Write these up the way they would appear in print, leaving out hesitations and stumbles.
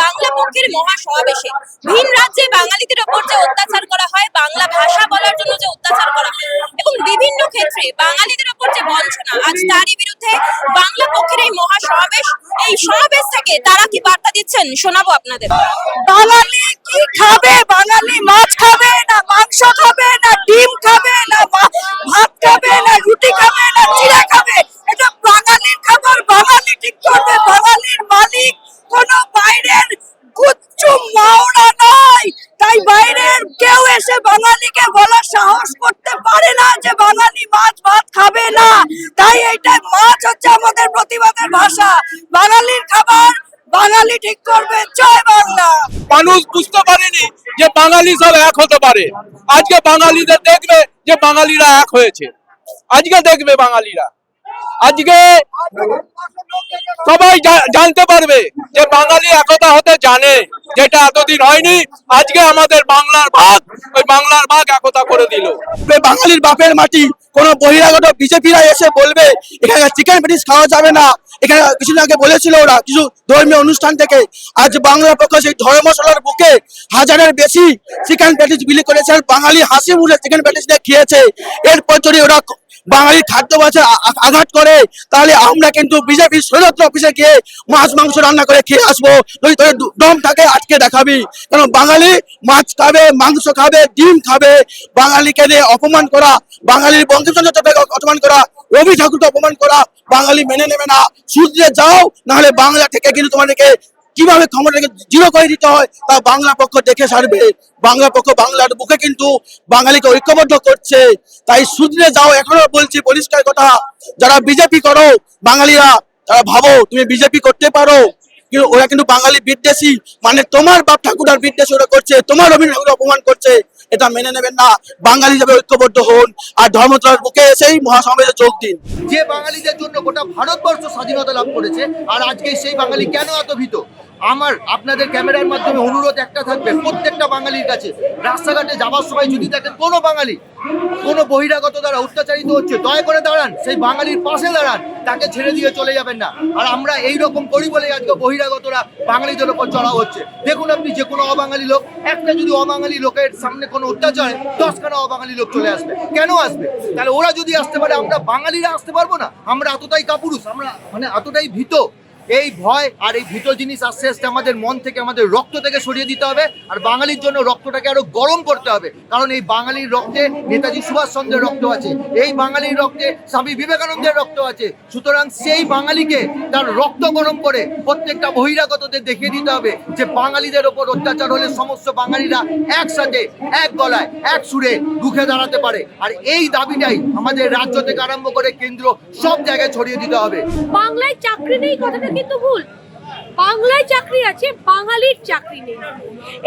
বাংলা পক্ষের মহাসমাবেশে ভিন রাজ্যে বাঙালিদের ওপর যে অত্যাচার করা হয়, বাংলা ভাষা বলার জন্য যে অত্যাচার করা হয় এবং বিভিন্ন ক্ষেত্রে বাঙালিদের ওপর যে বঞ্চনা, আজ তারই বিরুদ্ধে বাংলা পক্ষের এই মহাসমাবেশ। এই সমাবেশ থেকে তারা কি বার্তা দিচ্ছেন শোনাবো আপনাদের। বাঙালি কি খাবে? বাঙালি মাছ খাবে না মাংস খাবে না ডিম খাবে না ভাত খাবে না রুটি খাবে না চিড়া খাবে? এটা বাঙালির খাবার, বাঙালি ঠিক করবে। বাঙালির মালিক কোন বাইরের কুচ্ছু মাওনা নয়, তাই বাইরের কেউ এসে বাঙালিকে বলার সাহস করতে পারে না যে বাঙালি মাছ ভাত খাবে না। তাই এইটা মাছ হচ্ছে আমাদের প্রতিবাদের ভাষা। বাঙালির খাবার বাঙালি ঠিক করবে। জয় বাংলা। মানুষ বুঝতে পারেনি যে বাঙালি সব এক হতে পারে। আজকে বাঙালিদের দেখবে যে বাঙালিরা এক হয়েছে। আজকে দেখবে বাঙালিরা, আজকে সবাই জানতে পারবে যে বাঙালি একতা হতে জানে, যেটা এতদিন হয়নি। আজকে আমাদের বাংলার ভাগ, ওই বাংলার ভাগ একতা করে দিল। বাঙালির বাপের মাটি, কোন বহিরাগত বিজেপিরা এসে বলবে এখানে চিকেন পেটিস খাওয়া যাবে না। এখানে কিছুদিন আগে বলেছিল ওরা কিছু ধর্মীয় অনুষ্ঠান থেকে, আজ বাংলার পক্ষে সেই ধর্মশালার বুকে হাজারের বেশি চিকেন পেটিস বিলি করেছে। বাঙালি হাসি মুখে চিকেন পেটিস দিয়ে খেয়েছে। এরপর যদি ওরা বাঙালির খাদ্য বাজার আঘাত করে, তাহলে আমরা কিন্তু বিজেপির স্বৈরতন্ত্র অফিসে গিয়ে মাছ মাংস রান্না করে খেয়ে আসবো। যদি তোর দম থাকে আজকে দেখাবি। কারণ বাঙালি মাছ খাবে, মাংস খাবে, ডিম খাবে। বাঙালিকে দিয়ে অপমান করা, বাঙালির বঙ্কিমচন্দ্রকে অপমান করা, রবি ঠাকুরকে অপমান করা বাঙালি মেনে নেবে না। শুধরে যাও, নাহলে বাংলা থেকে কিন্তু তোমাদেরকে কিভাবে ক্ষমতাকে জিরো করে দিতে হয় তা বাংলা পক্ষ দেখে সারবে। বাংলা পক্ষ বাংলার বুকে কিন্তু বাঙালিকে ঐক্যবদ্ধ করছে। তাই শুধরে যাও। এখনো বলছি পরিষ্কার কথা, যারা বিজেপি করো বাঙালিরা, তারা ভাবো তুমি বিজেপি করতে পারো, কিন্তু ওরা কিন্তু বাঙালি বিদ্বেষী। মানে তোমার বাপ ঠাকুরার বিদ্বেষ ওরা করছে, তোমার রবীন্দ্র ঠাকুর অপমান করছে। এটা মেনে নেবেন না। বাঙালি যাবে ঐক্যবদ্ধ হন আর ধর্মতলার বুকে এসেই মহাসমাবেশে যোগ দিন। যে বাঙালিদের জন্য গোটা ভারতবর্ষ স্বাধীনতা লাভ করেছে, আর আজকে সেই বাঙালি কেন এত ভীত? আমার আপনাদের ক্যামেরার মাধ্যমে অনুরোধ একটা থাকবে প্রত্যেকটা বাঙালির কাছে, রাস্তাঘাটে যাওয়ার সময় যদি দেখেন কোনো বাঙালি কোনো বহিরাগত দ্বারা অত্যাচারিত হচ্ছে, দয়া করে দাঁড়ান, সেই বাঙালির পাশে দাঁড়ান, তাকে ছেড়ে দিয়ে চলে যাবেন না। আর আমরা এই রকম করি বলে আজকে বহিরাগতরা বাঙালিদের ওপর চড়াও হচ্ছে। দেখুন আপনি, যে কোনো অবাঙালি লোক, একটা যদি অবাঙালি লোকের সামনে কোনো অত্যাচার, 10খানা অবাঙালি লোক চলে আসবে। কেন আসবে? তাহলে ওরা যদি আসতে পারে, আমরা বাঙালিরা আসতে পারবো না? আমরা এতটাই কাপুরুষ, আমরা মানে এতটাই ভীত। এই ভয় আর এই ভীত জিনিস আস্তে আস্তে আমাদের মন থেকে, আমাদের রক্ত থেকে সরিয়ে দিতে হবে। আর বাঙালির জন্য রক্তটাকে আরো গরম করতে হবে। কারণ এই বাঙালির রক্তে নেতাজি সুভাষচন্দ্রের রক্ত আছে, এই বাঙালির রক্তে স্বামী বিবেকানন্দের রক্ত আছে। সুতরাং সেই বাঙালিকে তার রক্ত গরম করে প্রত্যেকটা বহিরাগতদের দেখিয়ে দিতে হবে যে বাঙালিদের ওপর অত্যাচার হলে সমস্ত বাঙালিরা একসাথে, এক গলায়, এক সুরে রুখে দাঁড়াতে পারে। আর এই দাবিটাই আমাদের রাজ্য থেকে আরম্ভ করে কেন্দ্র সব জায়গায় ছড়িয়ে দিতে হবে। বাংলায় চাকরি নেই কথাটা কিন্তু ভুল। বাংলায় চাকরি আছে, বাঙালির চাকরি নেই।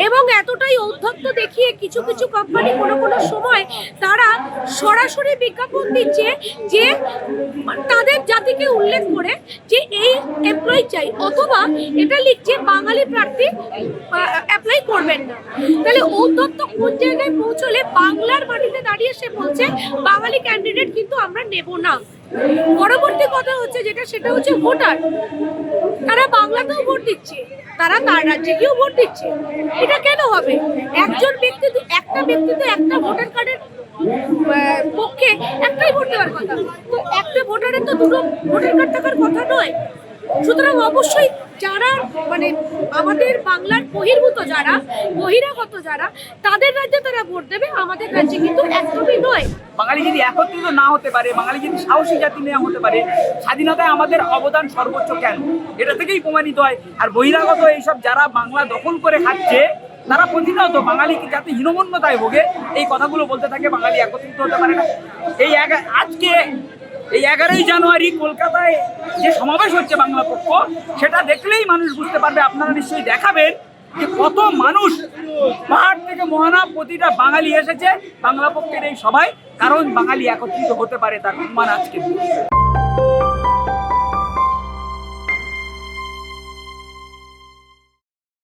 এবং এতটাই ঔদ্ধত্য দেখিয়ে কিছু কিছু কোম্পানি কোনো সময় তারা সরাসরি বিজ্ঞাপন দিচ্ছে যে তাদের জাতিকে উল্লেখ করে যে এই এমপ্লয়ি চাই, অথবা এটা লিখছে বাঙালি প্রার্থী অ্যাপ্লাই করবেন না। তাহলে ঔদ্ধত্য কোন জায়গায় পৌঁছলে বাংলার মাটিতে দাঁড়িয়ে সে বলছে বাঙালি ক্যান্ডিডেট কিন্তু আমরা নেব না। পরবর্তী কথা হচ্ছে যেটা, সেটা হচ্ছে ভোটার। তারা বাংলাতেও ভোট দিচ্ছে, তারা তার রাজ্যে গিয়েও ভোট দিচ্ছে। এটা কেন হবে? একটা ব্যক্তি তো একটা ভোটার কার্ডের পক্ষে একটাই ভোট দেওয়ার কথা, তো একটা ভোটারের তো দুটো ভোটার কার্ড থাকার কথা নয়। সুতরাং অবশ্যই যারা মানে আমাদের বাংলার বহির্ভূত, যারা বহিরাগত, যারা তাদের রাজ্যে তারা ভোট দেবে, আমাদের রাজ্যে কিন্তু একদমই নয়। বাঙালি যদি একত্রিত না হতে পারে, বাঙালি যদি সাহসী জাতি না হতে পারে, স্বাধীনতায় আমাদের অবদান সর্বোচ্চ কেন? এটা থেকেই প্রমাণিত হয়। আর বহিরাগত এইসব যারা বাংলা দখল করে খাচ্ছে, তারা প্রতিনিয়ত বাঙালিকে যাতে হীনমন্যতায় ভোগে এই কথাগুলো বলতে থাকে। বাঙালি একত্রিত হতে পারে না। আজকে এই 11ই জানুয়ারি কলকাতায় যে সমাবেশ হচ্ছে বাংলা পক্ষ, সেটা দেখলেই মানুষ বুঝতে পারবে। আপনারা নিশ্চয়ই দেখাবেন যে কত মানুষ পাহাড় থেকে মহানা প্রতিটা বাঙালি এসেছে বাংলা পক্ষের এই সভায়, কারণ বাঙালি একত্রিত হতে পারে তার প্রমাণ আজকে।